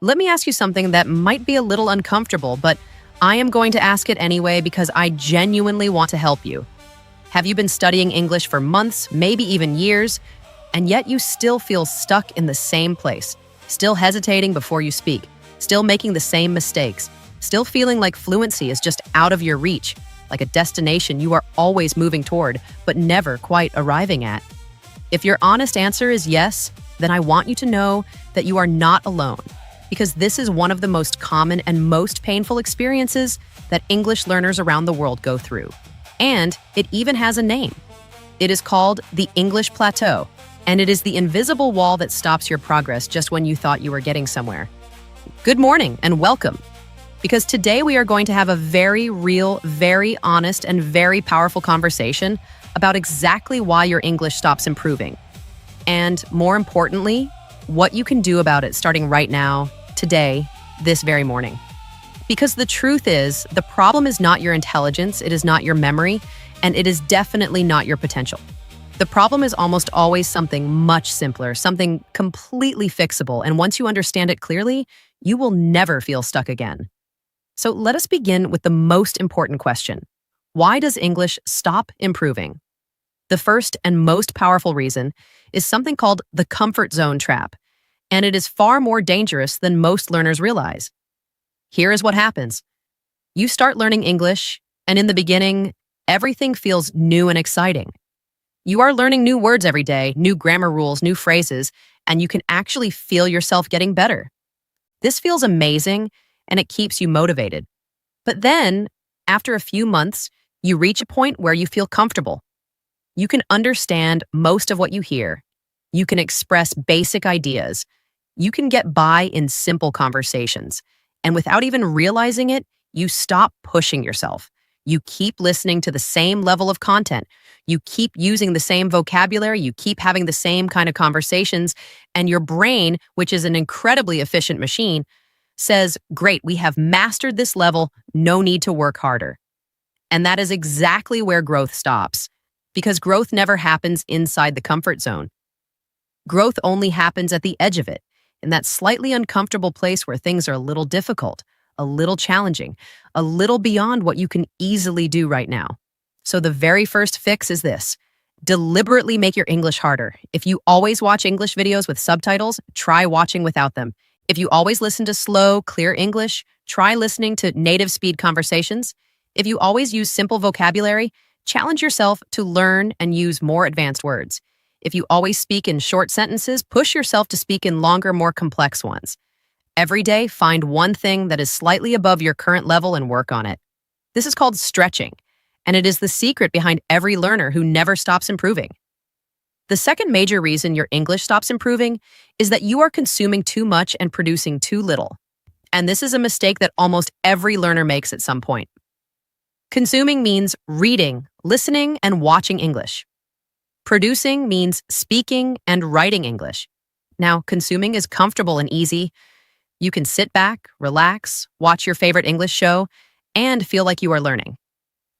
Let me ask you something that might be a little uncomfortable, but I am going to ask it anyway because I genuinely want to help you. Have you been studying English for months, maybe even years, and yet you still feel stuck in the same place, still hesitating before you speak, still making the same mistakes, still feeling like fluency is just out of your reach, like a destination you are always moving toward, but never quite arriving at? If your honest answer is yes, then I want you to know that you are not alone, because this is one of the most common and most painful experiences that English learners around the world go through. And it even has a name. It is called the English plateau, and it is the invisible wall that stops your progress just when you thought you were getting somewhere. Good morning and welcome, because today we are going to have a very real, very honest, and very powerful conversation about exactly why your English stops improving. And more importantly, what you can do about it starting right now, today, this very morning. Because the truth is, the problem is not your intelligence, it is not your memory, and it is definitely not your potential. The problem is almost always something much simpler, something completely fixable, and once you understand it clearly, you will never feel stuck again. So let us begin with the most important question. Why does English stop improving? The first and most powerful reason is something called the comfort zone trap, and it is far more dangerous than most learners realize. Here is what happens. You start learning English, and in the beginning, everything feels new and exciting. You are learning new words every day, new grammar rules, new phrases, and you can actually feel yourself getting better. This feels amazing, and it keeps you motivated. But then, after a few months, you reach a point where you feel comfortable. You can understand most of what you hear. You can express basic ideas. You can get by in simple conversations. And without even realizing it, you stop pushing yourself. You keep listening to the same level of content. You keep using the same vocabulary. You keep having the same kind of conversations. And your brain, which is an incredibly efficient machine, says, great, we have mastered this level. No need to work harder. And that is exactly where growth stops. Because growth never happens inside the comfort zone. Growth only happens at the edge of it, in that slightly uncomfortable place where things are a little difficult, a little challenging, a little beyond what you can easily do right now. So the very first fix is this. Deliberately make your English harder. If you always watch English videos with subtitles, try watching without them. If you always listen to slow, clear English, try listening to native speed conversations. If you always use simple vocabulary, challenge yourself to learn and use more advanced words. If you always speak in short sentences, push yourself to speak in longer, more complex ones. Every day, find one thing that is slightly above your current level and work on it. This is called stretching, and it is the secret behind every learner who never stops improving. The second major reason your English stops improving is that you are consuming too much and producing too little. And this is a mistake that almost every learner makes at some point. Consuming means reading, listening, and watching English. Producing means speaking and writing English. Now, consuming is comfortable and easy. You can sit back, relax, watch your favorite English show, and feel like you are learning.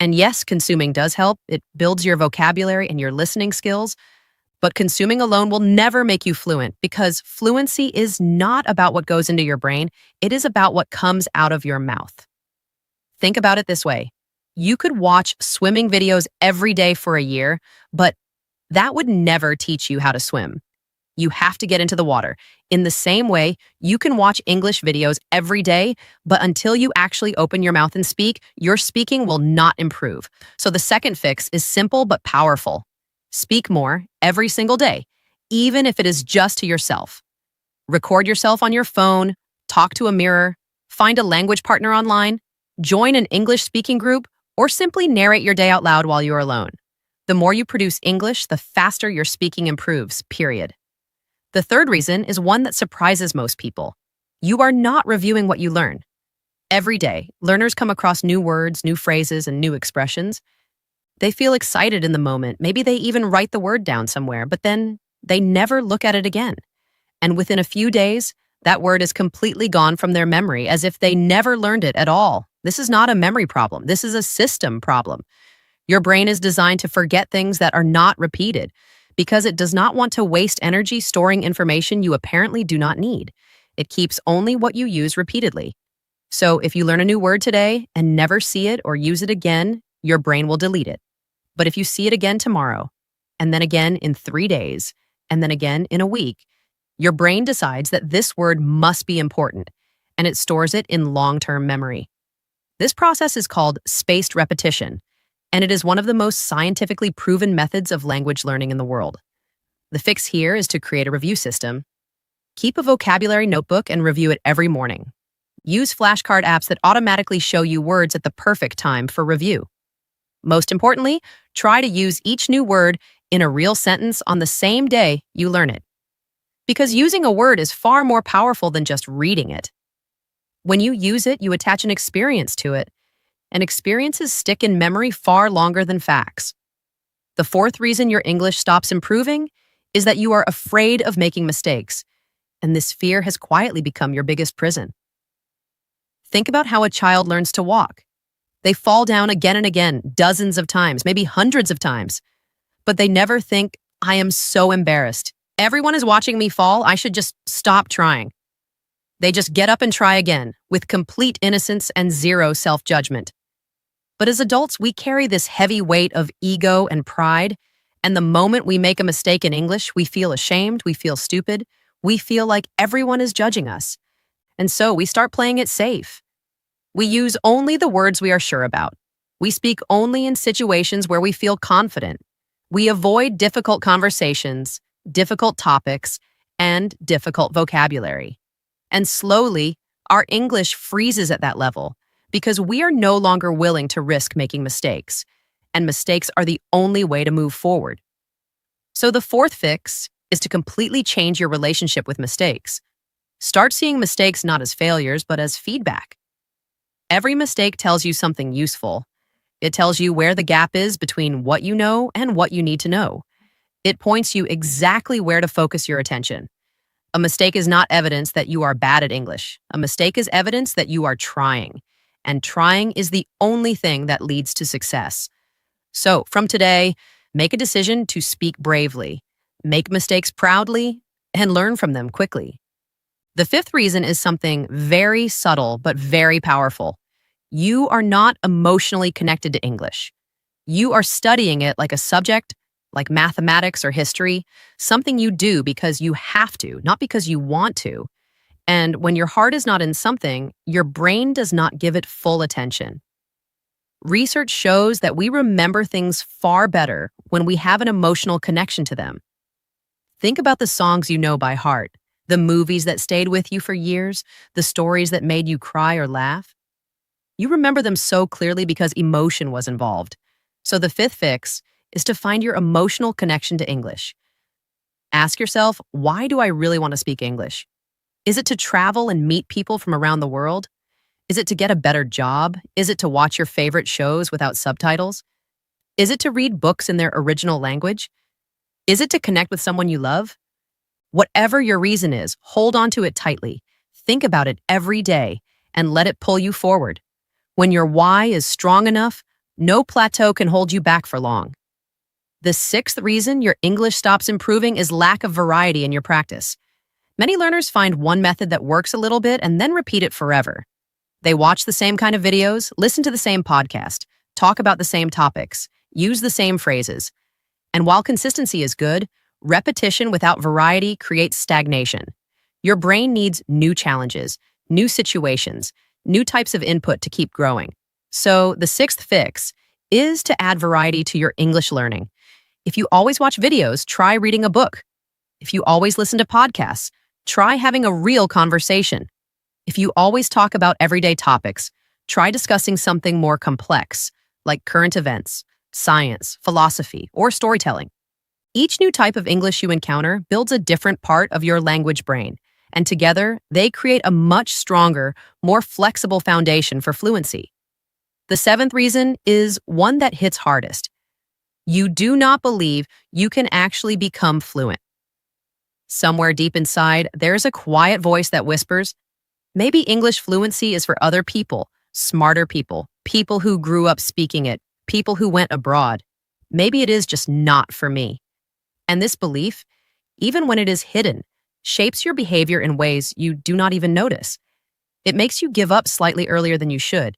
And yes, consuming does help. It builds your vocabulary and your listening skills. But consuming alone will never make you fluent because fluency is not about what goes into your brain. It is about what comes out of your mouth. Think about it this way. You could watch swimming videos every day for a year, but that would never teach you how to swim. You have to get into the water. In the same way, you can watch English videos every day, but until you actually open your mouth and speak, your speaking will not improve. So the second fix is simple but powerful. Speak more every single day, even if it is just to yourself. Record yourself on your phone, talk to a mirror, find a language partner online, join an English speaking group, or simply narrate your day out loud while you are alone. The more you produce English, the faster your speaking improves, period. The third reason is one that surprises most people. You are not reviewing what you learn. Every day, learners come across new words, new phrases, and new expressions. They feel excited in the moment. Maybe they even write the word down somewhere, but then they never look at it again. And within a few days, that word is completely gone from their memory as if they never learned it at all. This is not a memory problem. This is a system problem. Your brain is designed to forget things that are not repeated because it does not want to waste energy storing information you apparently do not need. It keeps only what you use repeatedly. So if you learn a new word today and never see it or use it again, your brain will delete it. But if you see it again tomorrow, and then again in 3 days, and then again in a week, your brain decides that this word must be important, and it stores it in long-term memory. This process is called spaced repetition, and it is one of the most scientifically proven methods of language learning in the world. The fix here is to create a review system. Keep a vocabulary notebook and review it every morning. Use flashcard apps that automatically show you words at the perfect time for review. Most importantly, try to use each new word in a real sentence on the same day you learn it. Because using a word is far more powerful than just reading it. When you use it, you attach an experience to it, and experiences stick in memory far longer than facts. The fourth reason your English stops improving is that you are afraid of making mistakes, and this fear has quietly become your biggest prison. Think about how a child learns to walk. They fall down again and again, dozens of times, maybe hundreds of times. But they never think, I am so embarrassed. Everyone is watching me fall, I should just stop trying. They just get up and try again, with complete innocence and zero self-judgment. But as adults, we carry this heavy weight of ego and pride, and the moment we make a mistake in English, we feel ashamed, we feel stupid, we feel like everyone is judging us. And so we start playing it safe. We use only the words we are sure about. We speak only in situations where we feel confident. We avoid difficult conversations, difficult topics, and difficult vocabulary. And slowly, our English freezes at that level because we are no longer willing to risk making mistakes, and mistakes are the only way to move forward. So the fourth fix is to completely change your relationship with mistakes. Start seeing mistakes not as failures, but as feedback. Every mistake tells you something useful. It tells you where the gap is between what you know and what you need to know. It points you exactly where to focus your attention. A mistake is not evidence that you are bad at English. A mistake is evidence that you are trying. And trying is the only thing that leads to success. So, from today, make a decision to speak bravely, make mistakes proudly, and learn from them quickly. The fifth reason is something very subtle but very powerful. You are not emotionally connected to English. You are studying it like a subject, like mathematics or history, something you do because you have to, not because you want to. And when your heart is not in something, your brain does not give it full attention. Research shows that we remember things far better when we have an emotional connection to them. Think about the songs you know by heart, the movies that stayed with you for years, the stories that made you cry or laugh. You remember them so clearly because emotion was involved. So the fifth fix is to find your emotional connection to English. Ask yourself, why do I really want to speak English? Is it to travel and meet people from around the world? Is it to get a better job? Is it to watch your favorite shows without subtitles? Is it to read books in their original language? Is it to connect with someone you love? Whatever your reason is, hold on to it tightly. Think about it every day and let it pull you forward. When your why is strong enough, no plateau can hold you back for long. The sixth reason your English stops improving is lack of variety in your practice. Many learners find one method that works a little bit and then repeat it forever. They watch the same kind of videos, listen to the same podcast, talk about the same topics, use the same phrases. And while consistency is good, repetition without variety creates stagnation. Your brain needs new challenges, new situations, new types of input to keep growing. So the sixth fix is to add variety to your English learning. If you always watch videos, try reading a book. If you always listen to podcasts, try having a real conversation. If you always talk about everyday topics, try discussing something more complex, like current events, science, philosophy, or storytelling. Each new type of English you encounter builds a different part of your language brain, and together, they create a much stronger, more flexible foundation for fluency. The seventh reason is one that hits hardest. You do not believe you can actually become fluent. Somewhere deep inside, there's a quiet voice that whispers, maybe English fluency is for other people, smarter people, people who grew up speaking it, people who went abroad. Maybe it is just not for me. And this belief, even when it is hidden, shapes your behavior in ways you do not even notice. It makes you give up slightly earlier than you should.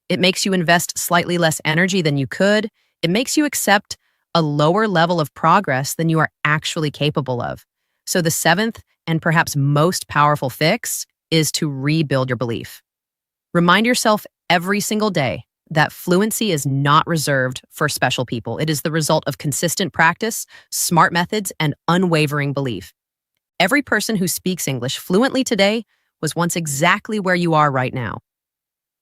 It makes you invest slightly less energy than you could. It makes you accept a lower level of progress than you are actually capable of. So the seventh and perhaps most powerful fix is to rebuild your belief. Remind yourself every single day that fluency is not reserved for special people. It is the result of consistent practice, smart methods, and unwavering belief. Every person who speaks English fluently today was once exactly where you are right now.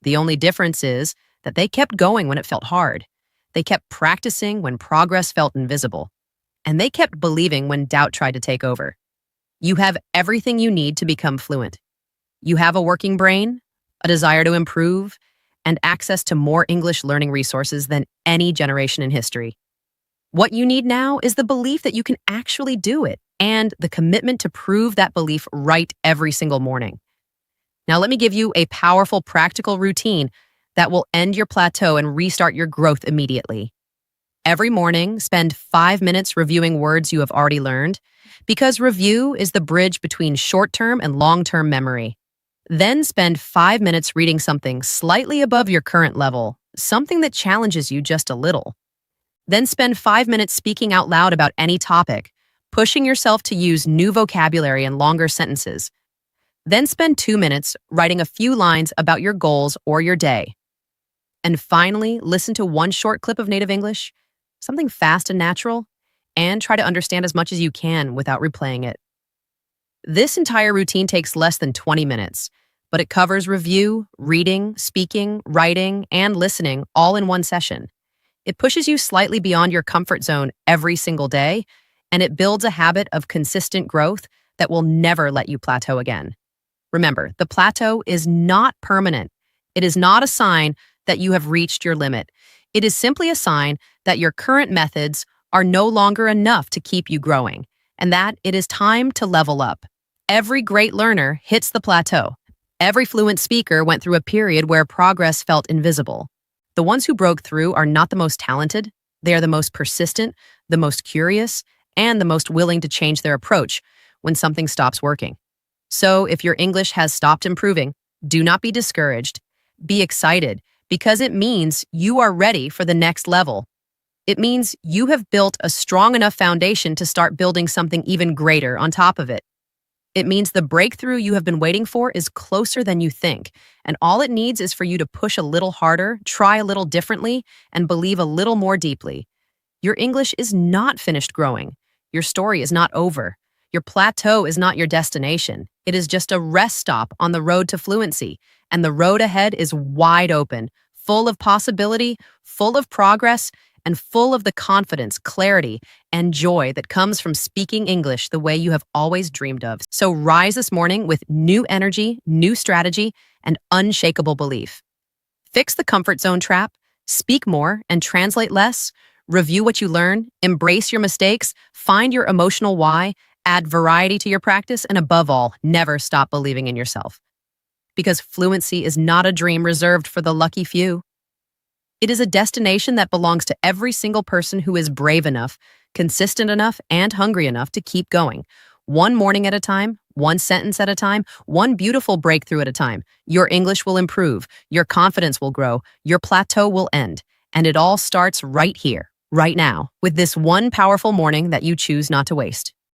The only difference is that they kept going when it felt hard. They kept practicing when progress felt invisible. And they kept believing when doubt tried to take over. You have everything you need to become fluent. You have a working brain, a desire to improve, and access to more English learning resources than any generation in history. What you need now is the belief that you can actually do it and the commitment to prove that belief right every single morning. Now, let me give you a powerful practical routine that will end your plateau and restart your growth immediately. Every morning, spend 5 minutes reviewing words you have already learned, because review is the bridge between short-term and long-term memory. Then spend 5 minutes reading something slightly above your current level, something that challenges you just a little. Then spend 5 minutes speaking out loud about any topic, pushing yourself to use new vocabulary and longer sentences. Then spend 2 minutes writing a few lines about your goals or your day. And finally, listen to one short clip of native English, something fast and natural, and try to understand as much as you can without replaying it. This entire routine takes less than 20 minutes, but it covers review, reading, speaking, writing, and listening all in one session. It pushes you slightly beyond your comfort zone every single day, and it builds a habit of consistent growth that will never let you plateau again. Remember, the plateau is not permanent. It is not a sign that you have reached your limit. It is simply a sign that your current methods are no longer enough to keep you growing, and that it is time to level up. Every great learner hits the plateau. Every fluent speaker went through a period where progress felt invisible. The ones who broke through are not the most talented. They are the most persistent, the most curious, and the most willing to change their approach when something stops working. So if your English has stopped improving, do not be discouraged. Be excited, because it means you are ready for the next level. It means you have built a strong enough foundation to start building something even greater on top of it. It means the breakthrough you have been waiting for is closer than you think, and all it needs is for you to push a little harder, try a little differently, and believe a little more deeply. Your English is not finished growing. Your story is not over. Your plateau is not your destination. It is just a rest stop on the road to fluency, and the road ahead is wide open, full of possibility, full of progress, and full of the confidence, clarity, and joy that comes from speaking English the way you have always dreamed of. So rise this morning with new energy, new strategy, and unshakable belief. Fix the comfort zone trap, speak more and translate less, review what you learn, embrace your mistakes, find your emotional why, add variety to your practice, and above all, never stop believing in yourself. Because fluency is not a dream reserved for the lucky few. It is a destination that belongs to every single person who is brave enough, consistent enough, and hungry enough to keep going. One morning at a time, one sentence at a time, one beautiful breakthrough at a time. Your English will improve, your confidence will grow, your plateau will end. And it all starts right here, right now, with this one powerful morning that you choose not to waste.